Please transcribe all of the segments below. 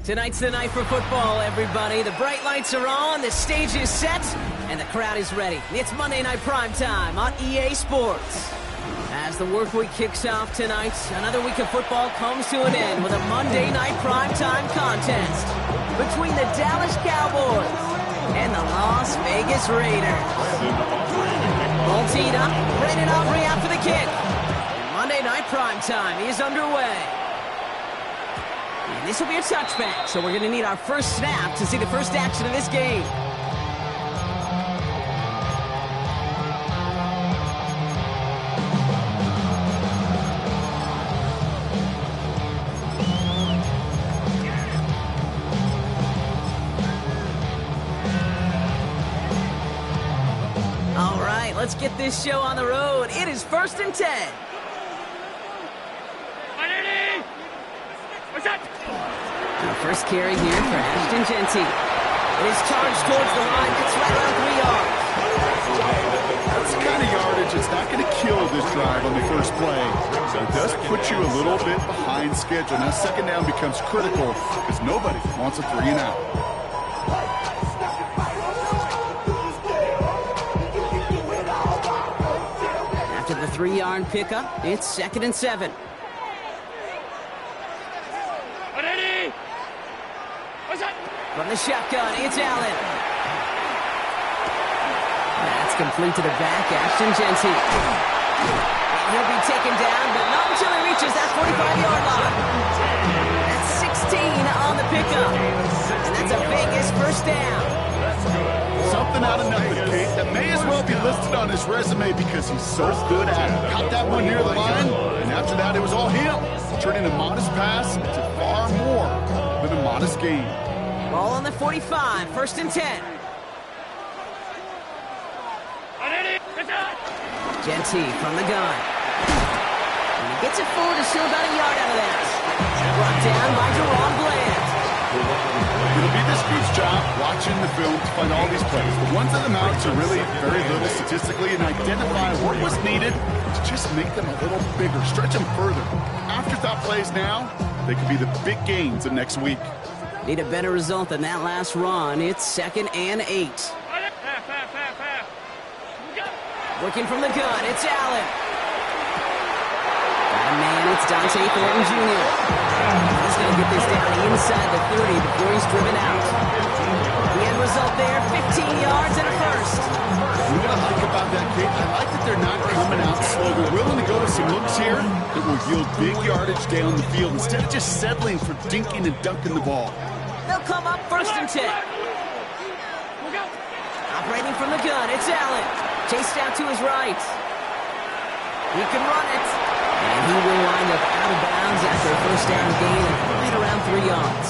Tonight's the night for football, everybody. The bright lights are on, the stage is set, and the crowd is ready. It's Monday Night Primetime on EA Sports. As the work week kicks off tonight, another week of football comes to an end with a Monday Night Primetime contest between the Dallas Cowboys and the Las Vegas Raiders. All teed up, Brandon Aubrey out for the kick. And Monday Night Primetime is underway. And this will be a touchback, so we're going to need our first snap to see the first action of this game. All right, let's get this show on the road. It is 1st and 10. The first carry here for Ashton Jeanty. It is charged towards the line. It's right around 3 yards. That's the kind of yardage that's not going to kill this drive on the first play. So it does put you a little bit behind schedule. Now second down becomes critical because nobody wants a 3-and-out. After the 3-yard pickup, it's 2nd and 7. From the shotgun, it's Allen. That's complete to the back, Ashton Jeanty. And he'll be taken down, but not until he reaches that 45-yard line. That's 16 on the pickup. And that's a Vegas first down. Something out of nothing, Kate. That may as well be listed on his resume because he's so good at it. Caught that one near the line, and after that, it was all him. Turning a modest pass into far more than a modest gain. Ball on the 45, 1st and 10. Jeanty from the gun. And he gets it forward to still about a yard out of that. Brought down by Jerron Bland. It'll be this group's job watching the film to find all these plays. The ones that amount to really very little statistically and identify what was needed to just make them a little bigger, stretch them further. Afterthought plays now, they could be the big gains of next week. Need a better result than that last run. It's 2nd and 8. Working from the gun, it's Allen. Got a man, it's Dante Thornton Jr. He's going to get this down inside the 30 before he's driven out. The end result there, 15 yards and a first. What I like about that, Kate, I like that they're not coming out slow. They're willing to go with some looks here that will yield big yardage down the field instead of just settling for dinking and dunking the ball. They'll come up 1st and 10. Operating from the gun, it's Allen. Chased out to his right. He can run it. And he will wind up out of bounds after a first down gain of right around 3 yards.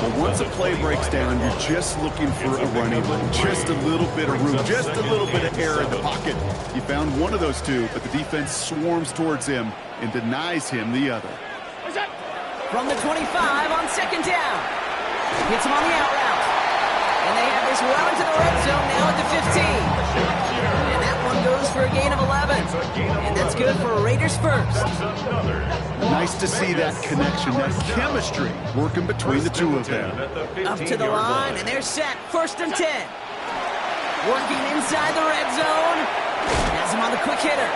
But once a play breaks down, you're just looking for a running lane. Just a little bit of room, just a little bit of air in the pocket. He found one of those two, but the defense swarms towards him and denies him the other. From the 25 on 2nd down. Hits him on the out route. And they have this well into the red zone now at the 15. And that one goes for a gain of 11. And that's good for Raiders first. Nice to see that connection, that chemistry working between the two of them. Up to the line, and they're set. 1st and 10. Working inside the red zone. Has him on the quick hitter.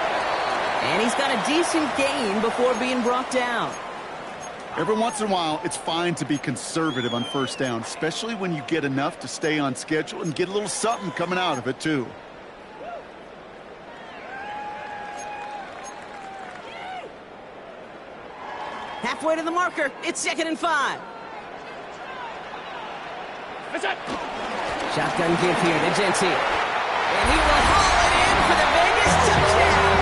And he's got a decent gain before being brought down. Every once in a while, it's fine to be conservative on first down, especially when you get enough to stay on schedule and get a little something coming out of it, too. Halfway to the marker. It's 2nd and 5. Shotgun give here to Jeanty. And he will haul it in for the Vegas touchdown.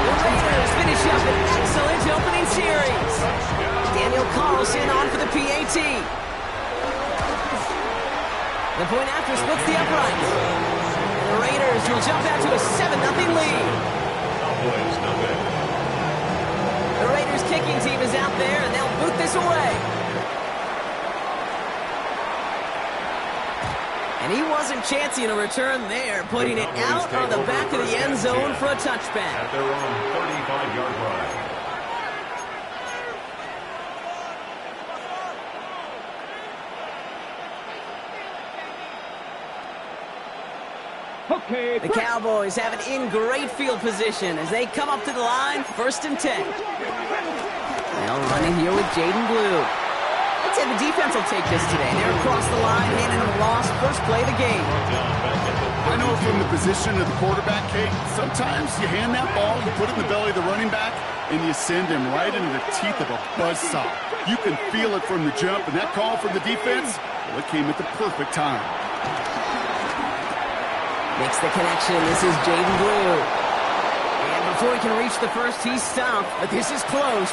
The Raiders finish up an excellent opening series. Daniel Carlson on for the PAT. The point after splits the upright. And the Raiders will jump out to a 7-0 lead. The Raiders kicking team is out there, and they'll this away. And he wasn't chancing a return there, putting it out on the back of the end zone for a touchback. At their own 35-yard line. The Cowboys have it in great field position as they come up to the line, 1st and 10. Now running here with Jaden Blue. Let's say the defense will take this today. They're across the line, handing them a loss, first play of the game. I know from the position of the quarterback, Kate, sometimes you hand that ball, you put it in the belly of the running back, and you send him right into the teeth of a buzzsaw. You can feel it from the jump, and that call from the defense, well, it came at the perfect time. Makes the connection. This is Jaden Blue. And before he can reach the first, he's stopped, but this is close.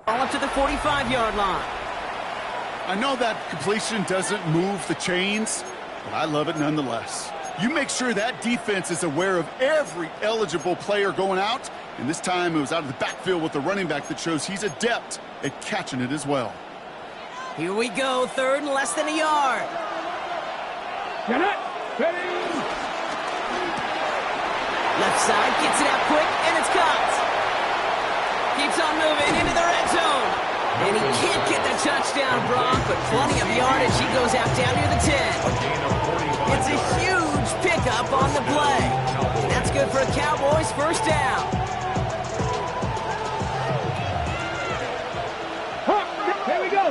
All up to the 45-yard line. I know that completion doesn't move the chains, but I love it nonetheless. You make sure that defense is aware of every eligible player going out, and this time it was out of the backfield with the running back that shows he's adept at catching it as well. Here we go, 3rd and less than a yard. Left side, gets it out quick, and it's caught. Keeps on moving into the red zone. And he can't get the touchdown, Brock, but plenty of yardage. He goes out down near the 10. It's a huge pickup on the play. And that's good for a Cowboys first down. Here we go.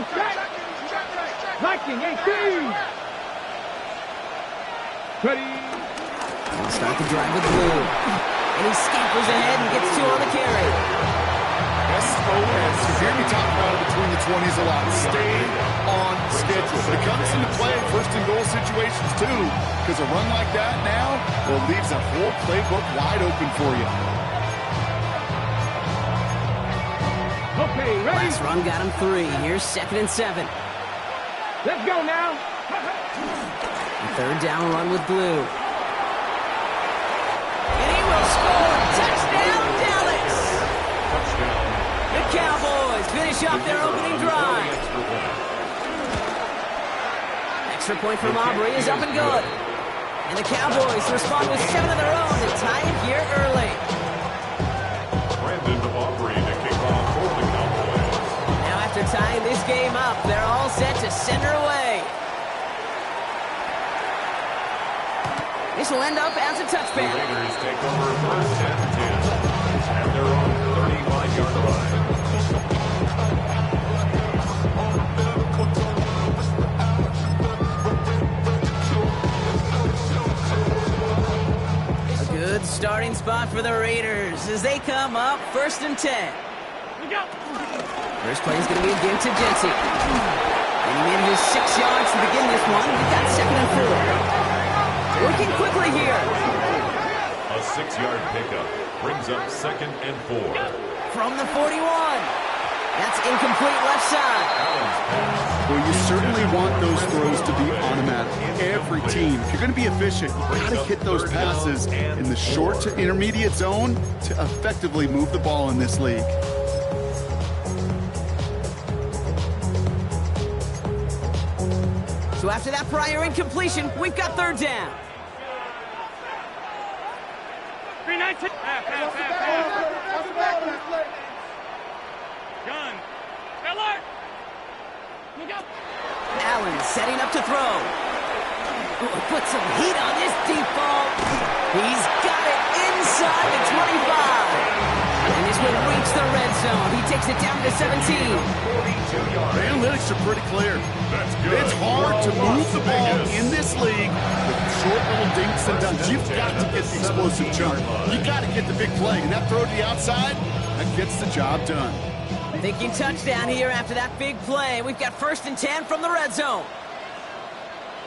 Viking 18. Ready. He'll start the drive with Blue. And he scampers ahead and gets 2 on the carry. SOS. You hear me talk about it between the 20s a lot. Stay on schedule. But it comes into play in 1st and goal situations too, because a run like that now, well, leaves a whole playbook wide open for you. Okay, ready? Last run got him 3. Here's 2nd and 7. Let's go now. And 3rd down run with Blue. And he will score. Touchdown, Dallas. The Cowboys finish off their opening drive. Extra point from Aubrey is up and good. And the Cowboys respond with 7 of their own to tie it here early. Brandon Aubrey to kick off for the Cowboys. Now after tying this game up, they're all set to send her away. This will end up as a touchback. The Raiders take over 1st and 10 at their own 35-yard line. A good starting spot for the Raiders as they come up 1st and 10. First play is going to be again to Jency. And he manages 6 yards to begin this one. We've got 2nd and 4. Working quickly here. A 6-yard pickup brings up 2nd and 4. From the 41. That's incomplete left side. Well, you certainly want those throws to be automatic. Every team, if you're going to be efficient, you've got to hit those passes in the short to intermediate zone to effectively move the ball in this league. So after that prior incompletion, we've got 3rd down. 319. Gun. Miller. Allen setting up to throw. Ooh, put some heat on this deep ball. He's got it inside the 25. And this will reach the red zone. He takes it down to 17. The analytics are pretty clear. It's hard to move the ball in this league with short little dinks and dunks. You've got to get the explosive jump. You've got to get the big play. And that throw to the outside, that gets the job done. Thinking touchdown here after that big play. We've got 1st and 10 from the red zone.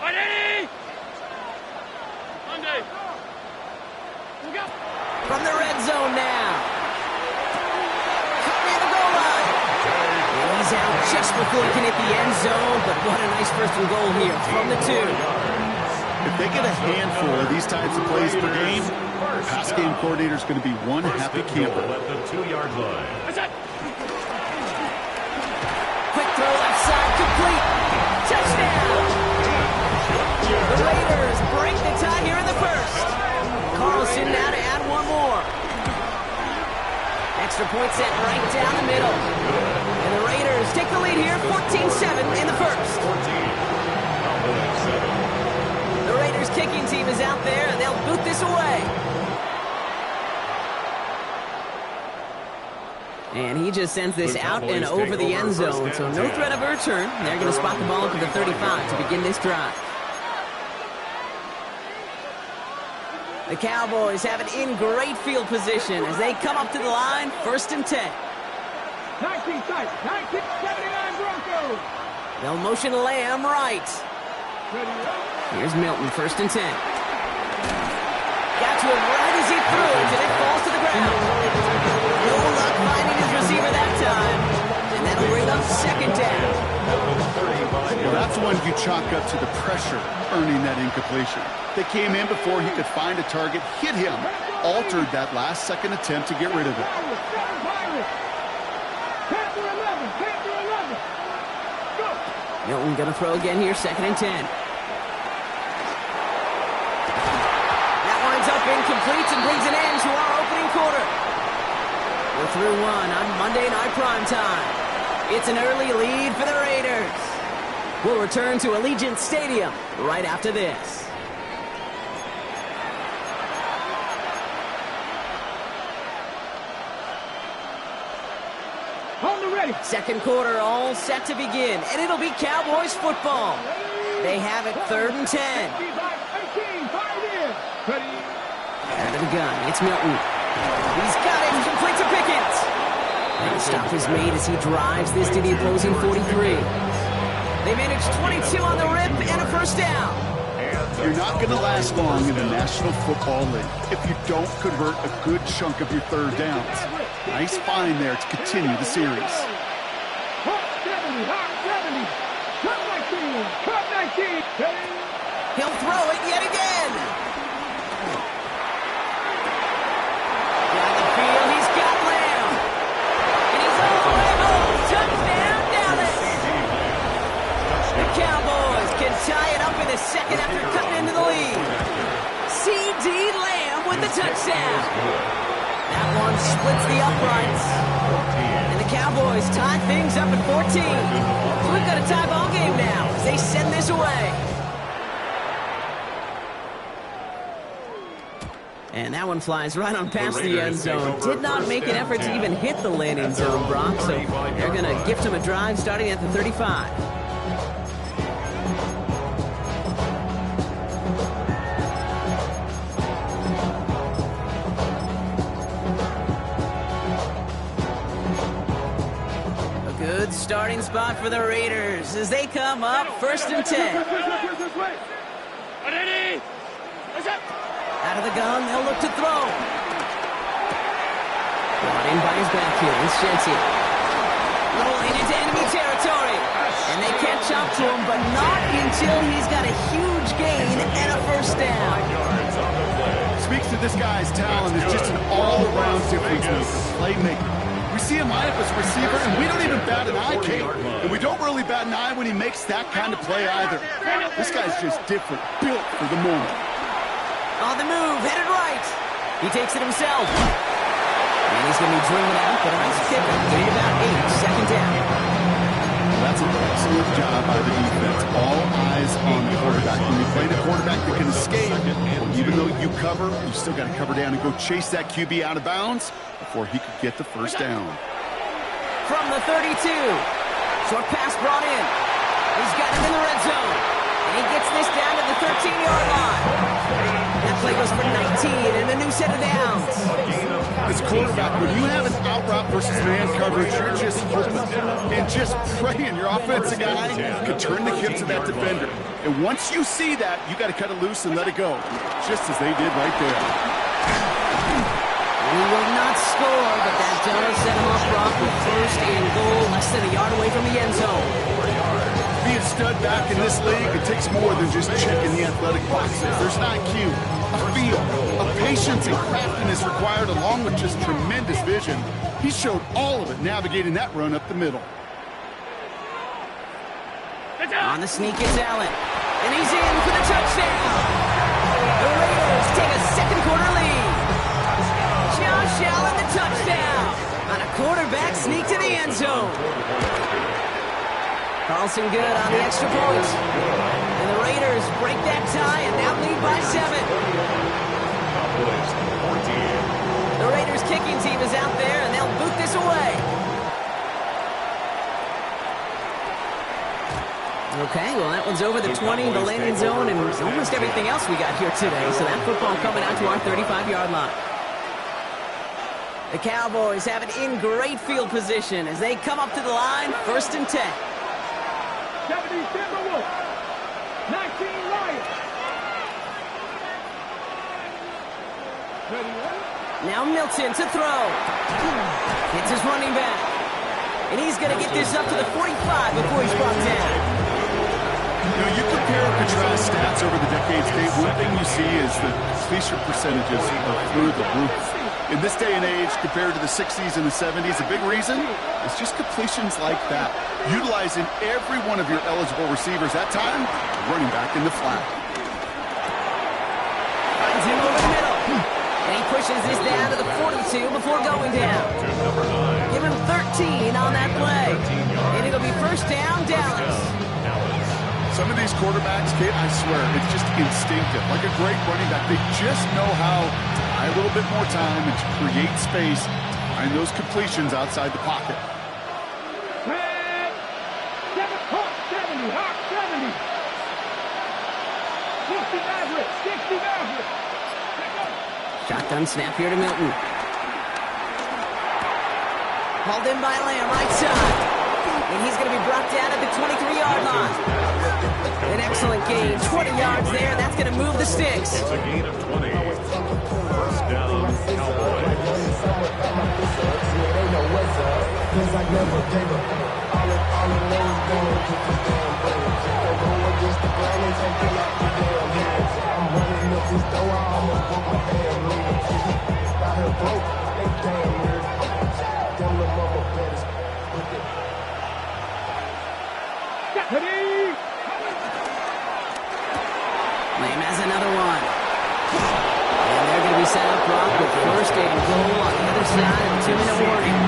Ready? Monday. From the red zone now. Caught near the goal line. He's out just before he can hit the end zone, but what a nice 1st and goal here from the 2. If they get a handful of these types of plays per game, pass game coordinator is going to be one happy camper. At the 2-yard line. Quick throw left side, complete. Touchdown! The Raiders break the tie here in the 1st. Carlson now to add one more. Extra point set right down the middle. And the Raiders take the lead here, 14-7 in the 1st. The Raiders kicking team is out there, and they'll boot this away. And he just sends this out and over the end zone, so no threat of a return. They're going to spot the ball up at the 35 to begin this drive. The Cowboys have it in great field position as they come up to the line, 1st and 10. 19 sight, 1979 Broncos. They'll motion Lamb right. Here's Milton, 1st and 10. Got to him right as he threw it, and it falls to the ground. No luck finding his receiver that time. And that'll bring up 2nd down. Well, that's one you chalk up to the pressure earning that incompletion. They came in before he could find a target, hit him, altered that last-second attempt to get rid of it. Milton going to throw again here, 2nd and 10. That winds up incomplete and brings an end to our opening quarter. We're through one on Monday Night Primetime. It's an early lead for the Raiders. We'll return to Allegiant Stadium right after this. On the ready. 2nd quarter all set to begin, and it'll be Cowboys football. They have it 3rd and 10. 18, 5 in. Ready. Out of the gun, it's Milton. He's got it, complete to Pickens. And the stop is made as he drives this to the opposing 43. They manage 22 on the rip and a 1st down. You're not going to last long in the National Football League if you don't convert a good chunk of your 3rd downs. Nice find there to continue the series. Hot 70, hot 70. Cut 19, cut 19. He'll throw it yet again. Down the field, he's got Lamb. And he's all the way home. Touchdown, Dallas. The Cowboys can tie it up in the 2nd after cutting into the lead. C.D. Lamb with the touchdown. That one splits the uprights. And the Cowboys tie things up at 14. So we've got a tie ball game now as they send this away. And that one flies right on past the end zone. Did not make an effort to even hit the landing zone, Brock. So they're going to gift him a drive starting at the 35. Good starting spot for the Raiders as they come up 1st and 10. Ready. Out of the gun, they'll look to throw. Brought in by his back heel, it's Shensi. Rolling into enemy territory. And they catch up to him, but not until he's got a huge gain and a 1st down. Speaks to this guy's talent as just an all-around difference maker, playmaker. We see him line up as a receiver, and we don't even bat an eye, Kate. And we don't really bat an eye when he makes that kind of play either. This guy's just different, built for the moment. On the move, headed right. He takes it himself. And he's going to be driven out, but a nice kick. Gain about 8, 2nd down. Well, that's an excellent job by the defense. All eyes on the quarterback. When you play the quarterback that can escape, even though you cover, you still got to cover down and go chase that QB out of bounds before he could get the 1st down. From the 32. Short pass brought in. He's got him in the red zone. And he gets this down to the 13-yard line. That play goes for 19 and a new set of downs. As quarterback, when you have an out route versus man coverage, you're just hoping and just praying your offensive guy can turn the hips of that defender. And once you see that, you got to cut it loose and let it go, just as they did right there. He will not score, but that does set him up, Brock, with first and goal, less than a yard away from the end zone. Be a stud back in this league, it takes more than just checking the athletic boxes. There's an IQ, a feel, a patience and craftiness required, along with just tremendous vision. He showed all of it navigating that run up the middle. On the sneak is Allen, and he's in for the touchdown. The Raiders take a second quarter lead. Josh Allen, the touchdown on a quarterback sneak to the end zone. Carlson good on the extra point. And the Raiders break that tie and now lead by 7. The Raiders kicking team is out there and they'll boot this away. Okay, well that one's over the 20, the landing zone, and almost everything else we got here today. So that football coming out to our 35-yard line. The Cowboys have it in great field position as they come up to the line, 1st and 10. 70 Timberwolves. 19 Lions. Ready, Now Milton to throw. Hits his running back. And he's going to get this up to the 45 before he's brought down. You know, you compare and contrast stats over the decades, Dave. One thing you see is that completion percentages are through the roof. In this day and age, compared to the 60s and the 70s, a big reason is just completions like that. Utilizing every one of your eligible receivers. That time, running back in the flat. Finds him over the middle. And he pushes this down to the 42 before going down. Give him 13 on that play. And it'll be first down, Dallas. Some of these quarterbacks, Kate, I swear, it's just instinctive. Like a great running back, they just know how to buy a little bit more time and to create space behind those completions outside the pocket. 70, Hawk 70. 60 Maverick, 60 Maverick. Shotgun snap here to Milton. Hauled in by Lamb, right side. And he's going to be brought down at the 23-yard line. An excellent gain, 20 yards there. That's going to move the sticks. It's a gain of 20. First down, Cowboys. Lamb has another one. And they're going to be set up, Brock, with first and goal on the other side and 2-minute warning.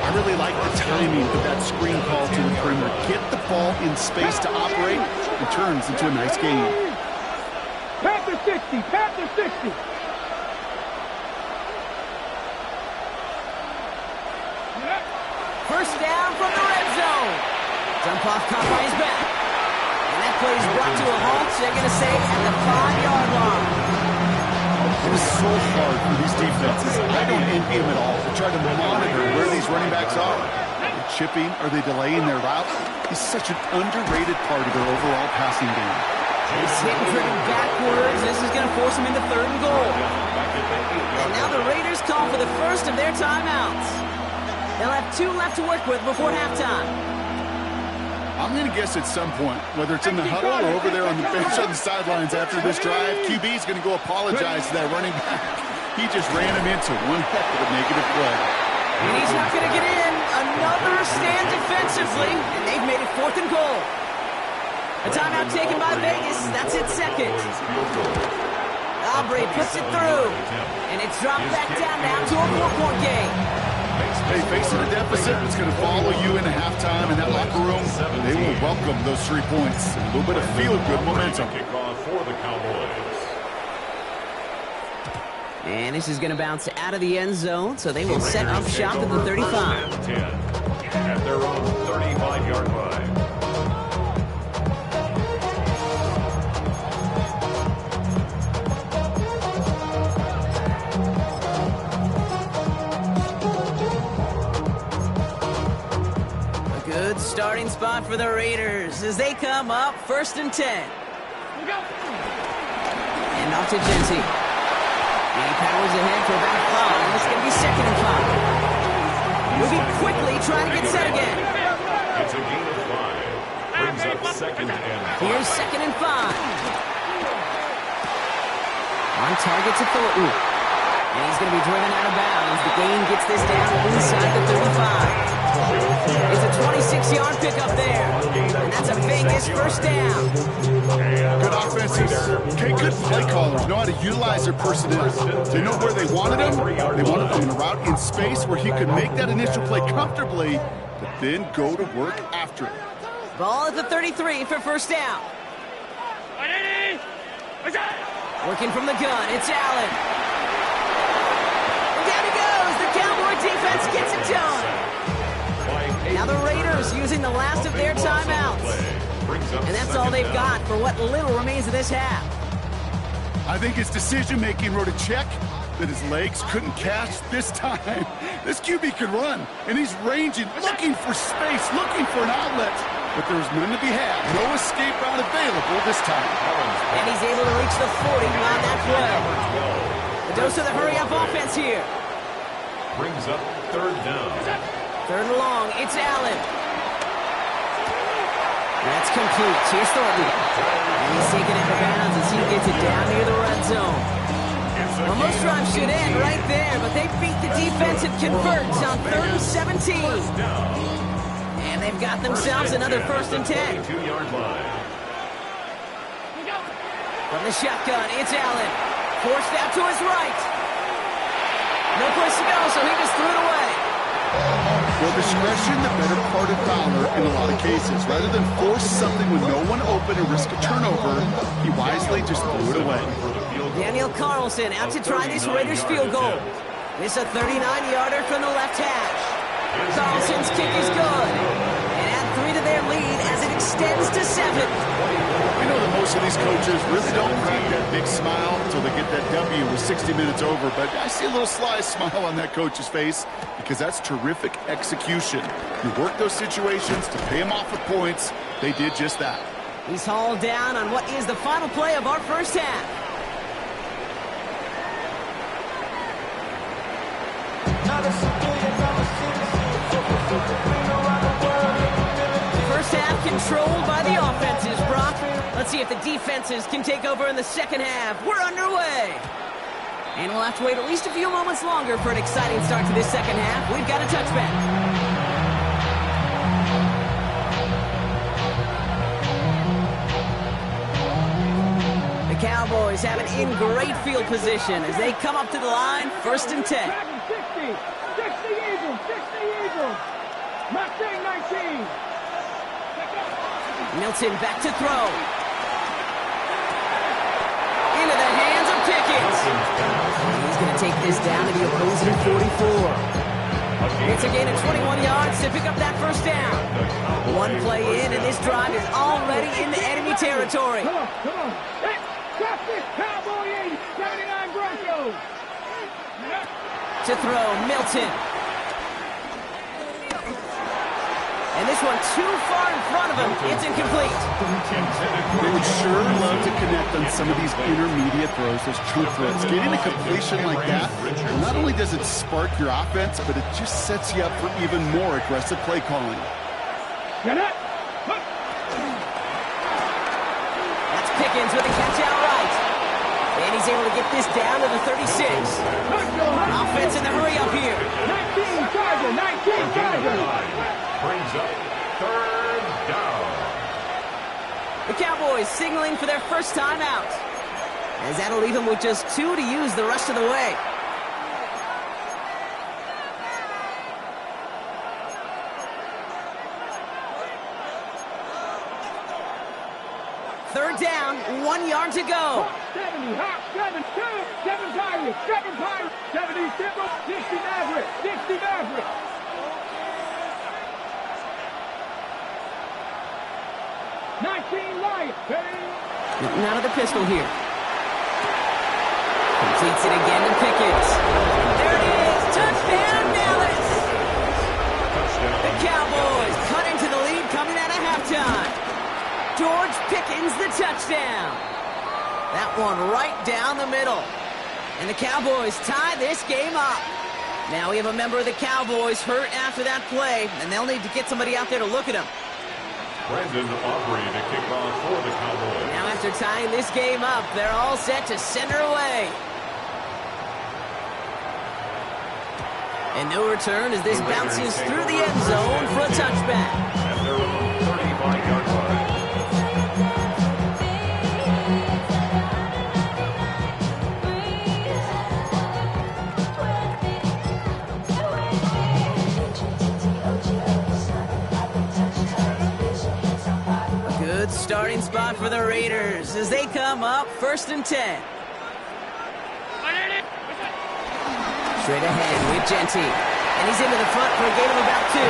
I really like the timing of that screen call to the perimeter. Get the ball in space to operate. It turns into a nice game. Panther 60, Panther 60. First down from the red zone. Dump off caught by his back. And that play is brought to a halt, so they're going to say at the 5-yard line. It is so hard for these defenses. I don't envy them at all to try to monitor where these running backs are. Are they chipping? Are they delaying their route? He's such an underrated part of their overall passing game. He's hitting driven backwards. This is going to force him into 3rd and goal. And now the Raiders call for the first of their timeouts. They'll have 2 left to work with before halftime. I'm going to guess at some point, whether it's in the huddle or over there on the bench on the sidelines after this drive, QB is going to go apologize to that running back. He just ran him into one heck of a negative play. And he's not going to get in. Another stand defensively, and they've made it 4th and goal. A timeout taken by Vegas. That's its second. Aubrey puts it through, and it's dropped back down now to a 4-point game. Hey, facing a deficit, it's going to follow you into halftime in that locker room. They will welcome those 3 points. A little bit of feel-good momentum. Kickoff for the Cowboys. And this is going to bounce out of the end zone, so they will set up shop at the 35. 10 at their own 35-yard line. Good starting spot for the Raiders as they come up 1st and 10. And off to Genty. He powers ahead for about 5. It's going to be 2nd and 5. Moving quickly, trying to get set again. It's a gain of 5. Brings up 2nd and 5. Here's 2nd and 5. On target to Thornton. And he's going to be driven out of bounds. The gain gets this down inside the 35. It's a 26-yard pickup there. And that's a Vegas 1st down. Good offenses. Okay, good play callers know how to utilize their personnel. They know where they wanted him. They wanted him in a route in space where he could make that initial play comfortably, but then go to work after it. Ball at the 33 for 1st down. Working from the gun, it's Allen. And down he goes. The Cowboy defense gets it done. Now the Raiders using the last of their timeouts. And that's all they've got for what little remains of this half. I think his decision-making wrote a check that his legs couldn't catch this time. This QB could run, and he's ranging, looking for space, looking for an outlet. But there was none to be had. No escape route available this time. And he's able to reach the 40 on that play. The dose of the hurry-up offense here. Brings up 3rd down. 3rd and long, it's Allen. That's complete. Here's Thornton. And he's taken out of bounds as he gets it down near the red zone. Well, most drives should end right there, but they beat the defense and converts on 3rd and 17. And they've got themselves another 1st and 10. 2-yard line. From the shotgun, it's Allen. Forced out to his right. No place to go, so he just threw it away. Well, discretion, the better part of valor in a lot of cases. Rather than force something with no one open and risk a turnover, he wisely just threw it away. Daniel Carlson out to try this Raiders field goal. This a 39-yarder from the left hash. Carlson's kick is good. And add 3 to their lead as it extends to 7. We know that most of these coaches really don't crack that big smile until they get that W with 60 minutes over, but I see a little sly smile on that coach's face because that's terrific execution. You work those situations to pay them off with points. They did just that. He's hauled down on what is the final play of our 1st half. First half controlled by the offenses, Brock. Let's see if the defenses can take over in the 2nd half. We're underway. And we'll have to wait at least a few moments longer for an exciting start to this 2nd half. We've got a touchback. The Cowboys have it in great field position as they come up to the line, 1st and 10. 60 Eagles, 60 Eagles. Mustang 19. Milton back to throw. Into the hands of Pickens. He's going to take this down to the opposing 44. It's a gain of 21 yards to pick up that 1st down. One play in, and this drive is already into enemy territory. Come on. Hey, drop this Cowboy 80, 79 Broncos. To throw, Milton. And this one too far in front of him. It's incomplete. They would sure love to connect on some of these intermediate throws, those true threats. Getting a completion like that, well, not only does it spark your offense, but it just sets you up for even more aggressive play calling. Get it. That's Pickens with a catch outright. And he's able to get this down to the 36. Offense in the hurry up here. 19 Tiger. Brings up 3rd down. The Cowboys signaling for their 1st time out. As that'll leave them with just 2 to use the rest of the way. Third down, 1 yard to go. 70, Hawk, 7, 7 Pirates, 70 Timber, 60 Maverick, 60 Maverick. Getting out of the pistol here. Completes it again to Pickens. There it is. Touchdown, Dallas. The Cowboys cut into the time. George Pickens, the touchdown. That one right down the middle. And the Cowboys tie this game up. Now we have a member of the Cowboys hurt after that play, and they'll need to get somebody out there to look at him. Brandon Aubrey to kick off for the Cowboys. Now after tying this game up, they're all set to send her away. And no return as this bounces through the end zone for a touchback. At their own 35-yard line. Good starting spot for the Raiders as they come up 1st and 10. Straight ahead with Genty. And he's into the front for a gain of about 2.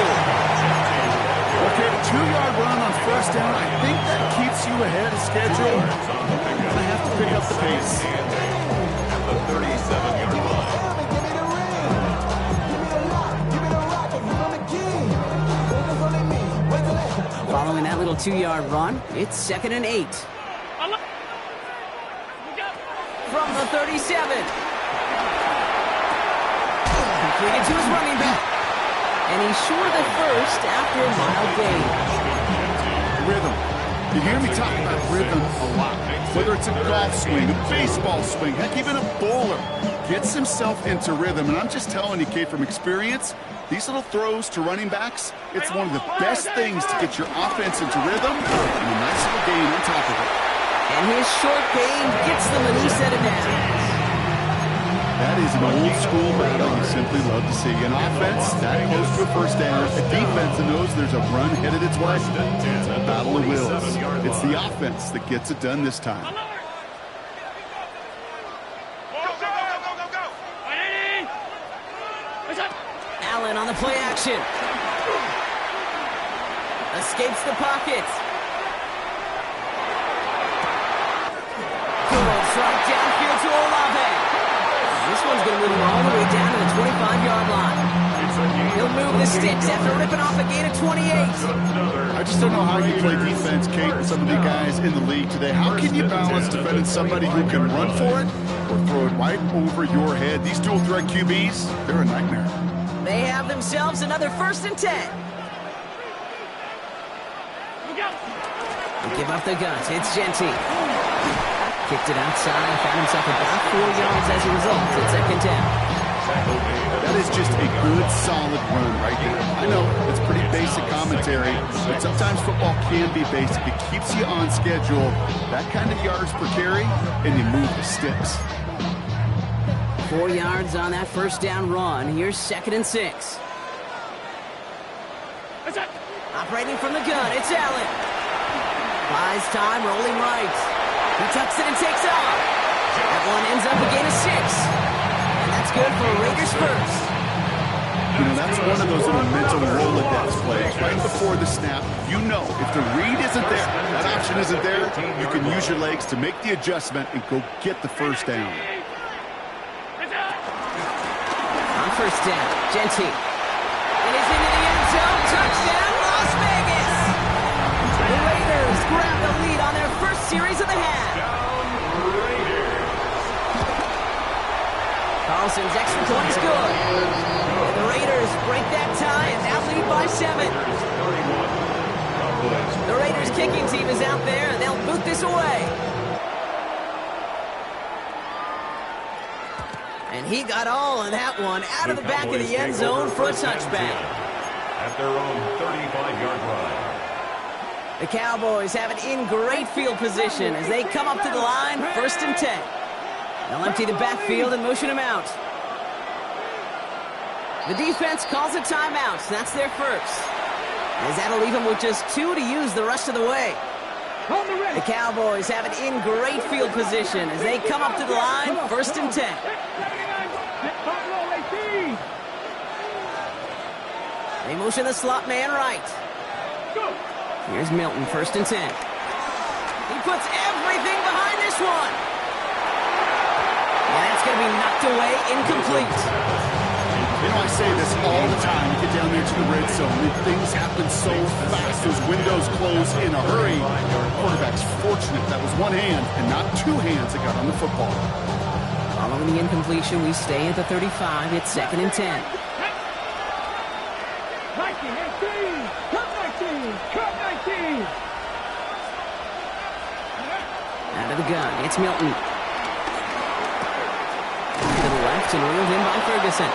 Okay, a 2-yard run on 1st down. I think that keeps you ahead of schedule. Gonna have to pick up the pace. At the 37-yard line. Following that little 2-yard run, it's 2nd and 8. From the 37. Completed to his running back. And he's short of the first after a mild gain. Rhythm. You hear me talk about rhythm a lot. Whether it's a golf swing, a baseball swing, heck, even a bowler gets himself into rhythm. And I'm just telling you, Kate, from experience, these little throws to running backs, it's one of the best things to get your offense into rhythm and a nice little gain on top of it. And his short gain gets them an set of downs. That is an old school battle you simply love to see. An offense that close to a 1st down, a defense that knows there's a run headed its way. It's a battle of wills. It's the offense that gets it done this time. Allen on the play action. Escapes the pocket. Goes right downfield to Olave. This one's going to move him all the way down to the 25-yard line. He'll move the sticks after ripping off a gain of 28. I just don't know how you play defense, Kate, with some of the guys in the league today. How can you balance defending somebody who can run for it or throw it right over your head? These dual threat QBs, they're a nightmare. They have themselves another 1st and 10. They give up the guns. It's Genty. Kicked it outside, found himself about 4 yards as a result. It's 2nd down. That is just a good, solid run right there. I know it's pretty basic commentary, but sometimes football can be basic. It keeps you on schedule, that kind of yards per carry, and you move the sticks. 4 yards on that 1st down run. Here's 2nd and 6. Operating from the gun, it's Allen. Buys time, rolling right. He tucks it and takes off. That one ends up a gain of 6. And that's good for Raiders first. You know, that's one of those little mental Rolodex plays. Right before the snap, you know if the read isn't there, that option isn't there, you can use your legs to make the adjustment and go get the 1st down. On 1st down, Genty. And he's into the end zone. Touchdown, Las Vegas. The Raiders grab the lead on their first series of the half. Carlson's extra point is good. And the Raiders break that tie and now lead by 7. The Raiders kicking team is out there and they'll boot this away. And he got all of that one out of the back of the end zone for a touchback. At their own 35-yard line. The Cowboys have it in great field position as they come up to the line, 1st and 10. They'll empty the backfield and motion him out. The defense calls a timeout. That's their first. As that'll leave them with just 2 to use the rest of the way. The Cowboys have it in great field position as they come up to the line, 1st and 10. They motion the slot man right. Here's Milton, 1st and 10. He puts everything behind this one. And that's going to be knocked away, incomplete. You know, I say this all the time. You get down there to the red zone, and things happen so fast. Those windows close in a hurry. Quarterback's fortunate that was one hand and not two hands that got on the football. Following the incompletion, we stay at the 35. It's 2nd and 10. 19, cut 19, cut 19. Out of the gun, it's Milton. To the left and reeled in by Ferguson.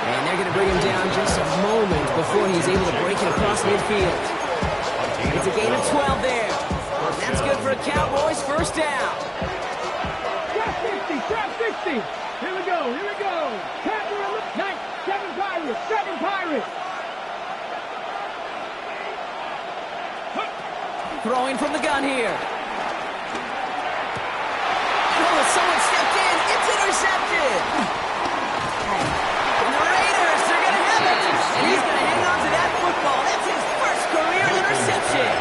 And they're going to bring him down just a moment before he's able to break it across midfield. It's a gain of 12 there. That's good for a Cowboys first down. Trap 60. Here we go, here we go. Cowboys, 7 Pirates, 7 Pirates. Throwing from the gun here. Oh, someone stepped in. It's intercepted. And the Raiders, they're going to have it. And he's going to hang on to that football. That's his first career interception.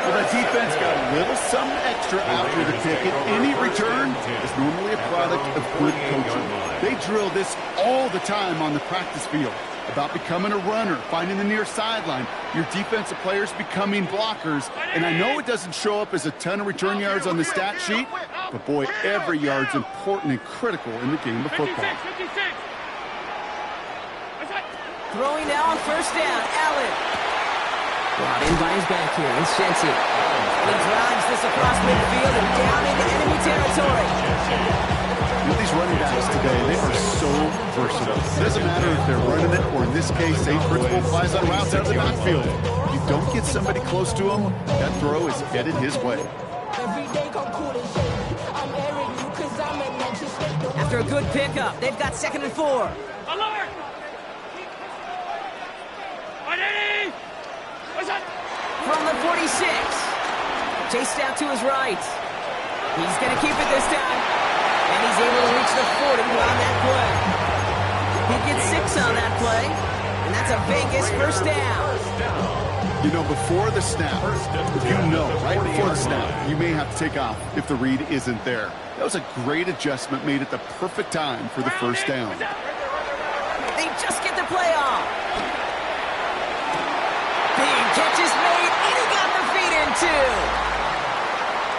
Well, the defense got a little something extra after the ticket. Any return is normally a product of good coaching. They drill this all the time on the practice field about becoming a runner, finding the near sideline, your defensive players becoming blockers. And I know it doesn't show up as a ton of return yards on the stat sheet, but boy, every yard's important and critical in the game of football. Throwing now on first down, Allen. Brought in by his back here, it's Shensi. And he drives this across midfield and down into enemy territory. With these running backs today, they are so versatile. It doesn't matter if they're running it, or in this case, same principle applies on routes out of the backfield. If you don't get somebody close to him, that throw is headed his way. After a good pickup, they've got 2nd and 4. Alert! From the 46. Chased out to his right. He's going to keep it this time. And he's able to reach the 40 on that play. He gets 6 on that play. And that's a Vegas first down. You know, before the snap, right before the snap, you may have to take off if the read isn't there. That was a great adjustment made at the perfect time for the first down. They just get the play off. Big catch is made, and he got the feet in too.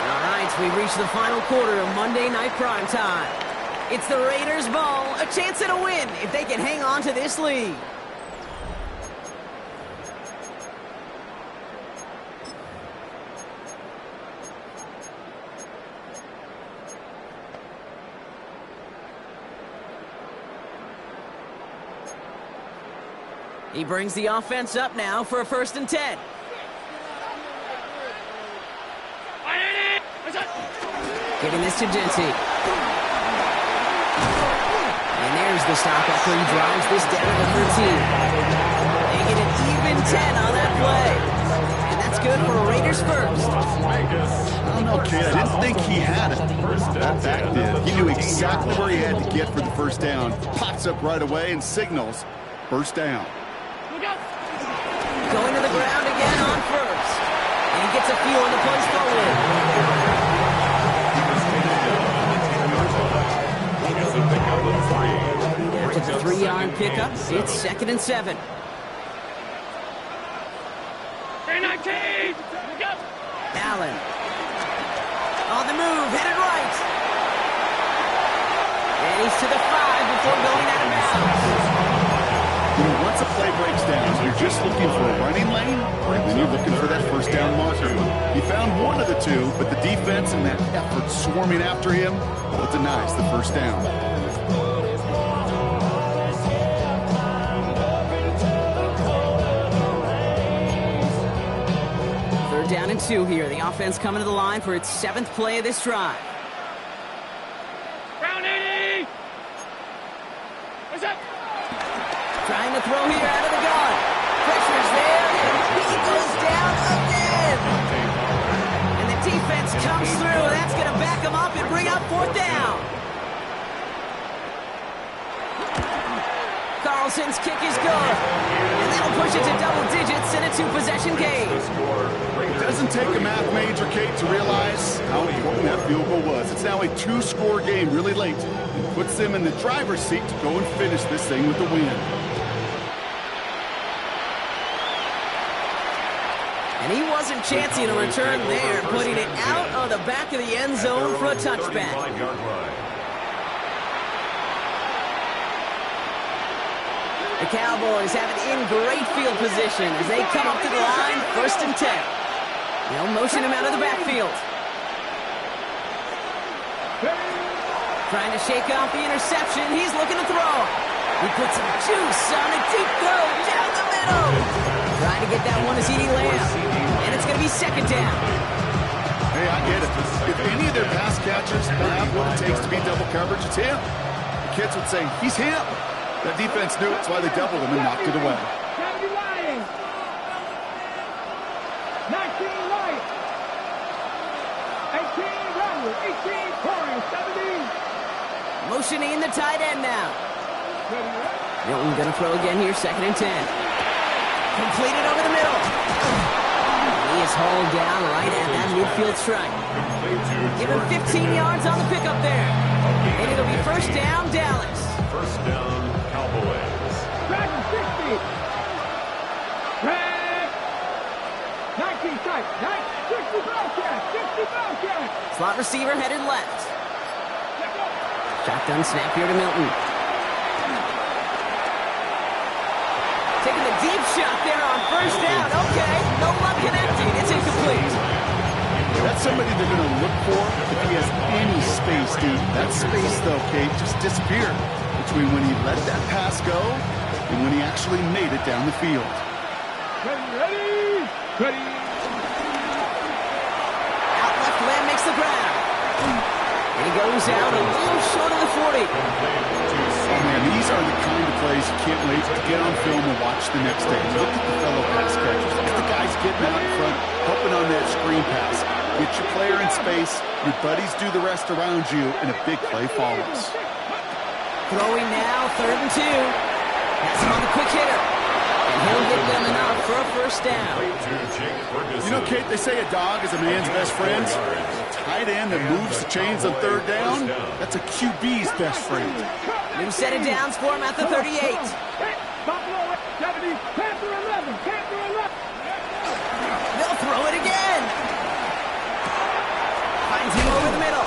All right, we've reached the final quarter of Monday Night Primetime. It's the Raiders' ball, a chance at a win if they can hang on to this lead. He brings the offense up now for a 1st and 10. Giving this to Genty. And there's the stop after he drives this down to the 13. They get an even 10 on that play. And that's good for a Raiders first. I don't know, kid. I didn't think he had it. That back did. He knew exactly where he had to get for the first down. Pops up right away and signals first down. Going to the ground again on first. And he gets a feel on the punch forward. After the 3-yard pickup, it's 2nd and 7. 19! Allen. On the move, headed right. And he's to the 5 before going out of bounds. You know, once a play breaks down, you're just looking for a running lane, and then you're looking for that first down marker. He found one of the two, but the defense and that effort swarming after him, well, it denies the first down. Third down and 2 here. The offense coming to the line for its 7th play of this drive. Trying to throw here out of the gun. Pressure's there, and he goes down again. And the defense comes through. That's going to back him up and bring up 4th down. Carlson's kick is good. And that'll push it to double digits in a 2-possession game. It doesn't take a math major, Kate, to realize how important that field goal was. It's now a 2-score game really late and puts them in the driver's seat to go and finish this thing with the win. And he wasn't chancing a return there, putting it out of the back of the end zone for a touchback. The Cowboys have it in great field position as they come up to the line, 1st and 10. They'll motion him out of the backfield. Trying to shake off the interception. He's looking to throw. He puts some juice on a deep throw down the middle. Trying to get that one to CeeDee Lamb. And it's going to be 2nd down. Hey, I get it. If any of their pass catchers have what it takes to beat double coverage, it's him. The kids would say, he's him. That defense knew it. That's why they doubled him and knocked it away. 70 Lions. 19 Lions. 18 Rebels. 18 Corey. 17. Motioning the tight end now. Milton going to throw again here, 2nd and 10. Completed over the middle. He is hauled down right at that midfield stripe. Give him 15 yards on the pickup there. And it'll be 1st down, Dallas. 1st down, Cowboys. Dragon 60. Drag. 19 sight. 60 Bellcat. 60 Bellcat. Slot receiver headed left. Shotgun snap here to Milton. Taking the deep shot there on 1st down. Okay, no luck connecting. It's incomplete. That's somebody they're going to look for if he has any space, dude. That space, though, Kate, just disappeared between when he let that pass go and when he actually made it down the field. Ready. Out left, Lamb makes the grab. And he goes out a little short of the 40. Oh, man, these are the kind of plays you can't wait to get on film and watch the next day. Look at the fellow pass catchers. Look at the guys getting out in front, helping on that screen pass. Get your player in space, your buddies do the rest around you, and a big play follows. Throwing now, 3rd and 2. Has him on the quick hitter. And he'll get them enough for a 1st down. You know, Kate, they say a dog is a man's best friend. Tight end that moves the chains on 3rd down, that's a QB's best friend. New set of downs for him at the 38. Buffalo 70. Panther 11. Panther 11. They'll throw it again. Finds him over the middle.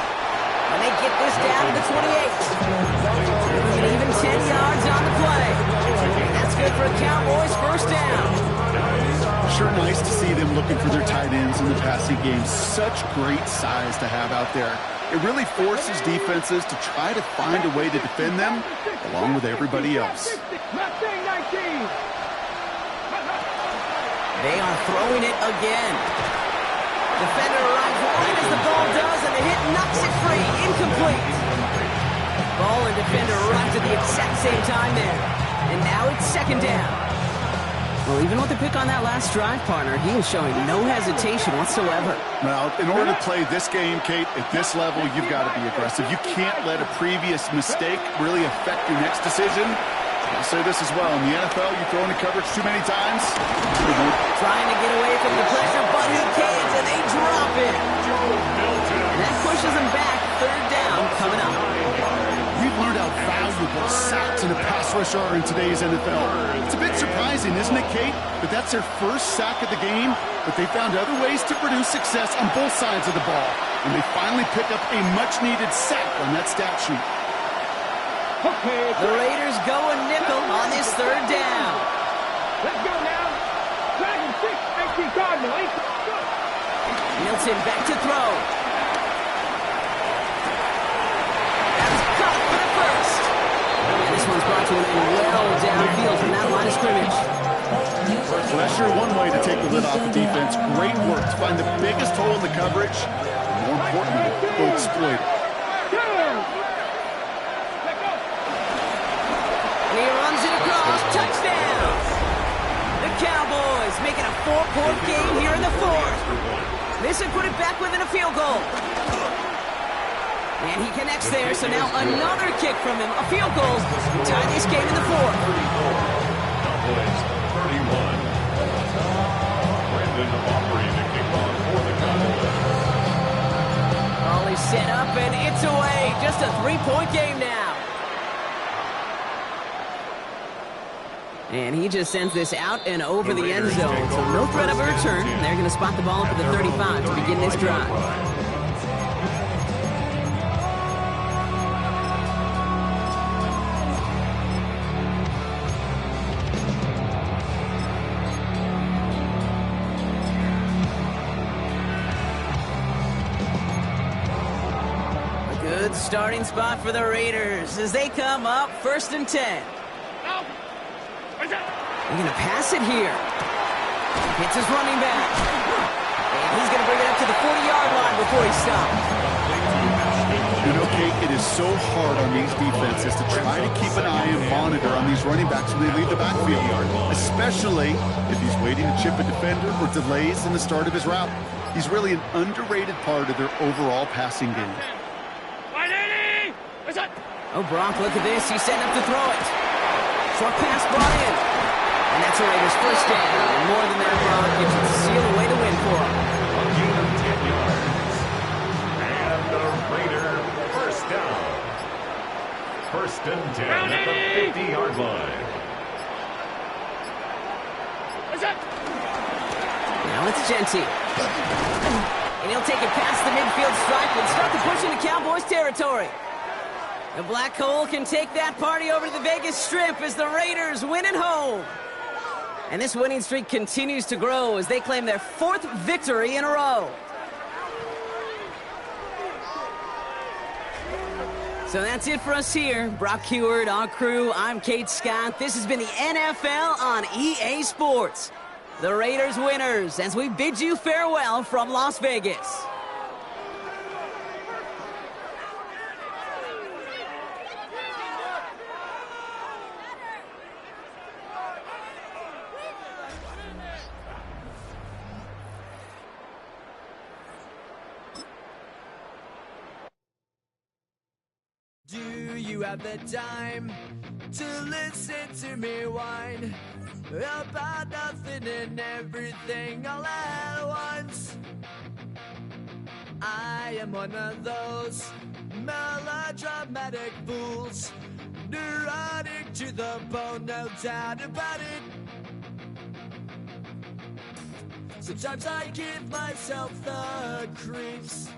And they get this down to the 28. An even 10 yards on the play. And that's good for a Cowboys 1st down. Sure nice to see them looking for their tight ends in the passing game. Such great size to have out there. It really forces defenses to try to find a way to defend them along with everybody else. They are throwing it again. Defender arrives right as the ball does, and the hit knocks it free. Incomplete. Ball and defender arrives at the exact same time there. And now it's 2nd down. Well, even with the pick on that last drive, partner, he is showing no hesitation whatsoever. Well, in order to play this game, Kate, at this level, you've got to be aggressive. You can't let a previous mistake really affect your next decision. I'll say this as well. In the NFL, you throw into coverage too many times. Trying to get away from the pressure, but he can't, and they drop it. And that pushes him back. 3rd down coming up. We've learned how valuable sacks in a pass rush are in today's NFL. It's a bit surprising, isn't it, Kate? That that's their 1st sack of the game, but they found other ways to produce success on both sides of the ball. And they finally pick up a much-needed sack on that stat sheet. Okay. The Raiders go a nickel on this 3rd down. Let's go now. Dragon 6, 18 Cardinal. 18. Milton back to throw. That's caught for the 1st. And this one's brought to an end well downfield from that line of scrimmage. Well, that's sure one way to take the lid off the defense. Great work to find the biggest hole in the coverage. And more importantly, go exploit it. And he runs it across. Touchdown! The Cowboys making a 4-point game here in the 4th. This would put it back within a field goal. And he connects there, so now another kick from him. A field goal to tie this game in the 4th. Cowboys 31. Brandon Aubrey to kick off for the Cowboys. Ball is set up, and it's away. Just a 3-point game now. And he just sends this out and over the end zone. So no threat of a return. They're going to spot the ball up at the 35 to begin this drive. Good starting spot for the Raiders as they come up 1st and 10. They're going to pass it here. Hits his running back. And he's going to bring it up to the 40-yard line before he stops. You know, Kate, it is so hard on these defenses to try to keep an eye and monitor on these running backs when they leave the backfield, especially if he's waiting to chip a defender or delays in the start of his route. He's really an underrated part of their overall passing game. Oh, Brock, look at this. He's setting up to throw it. Short pass brought in. And that's a Raiders first down. And more than that, Brock gives it to seal away to win for him. A gain of 10 yards. And the Raider first down. 1st and 10 at the 50-yard line. Now it's Genty. And he'll take it past the midfield stripe and start to push into Cowboys territory. The Black Hole can take that party over to the Vegas Strip as the Raiders win at home. And this winning streak continues to grow as they claim their 4th victory in a row. So that's it for us here. Brock Huard, our crew, I'm Kate Scott. This has been the NFL on EA Sports. The Raiders winners as we bid you farewell from Las Vegas. Do you have the time to listen to me whine about nothing and everything all at once? I am one of those melodramatic fools, neurotic to the bone, no doubt about it. Sometimes I give myself the creeps.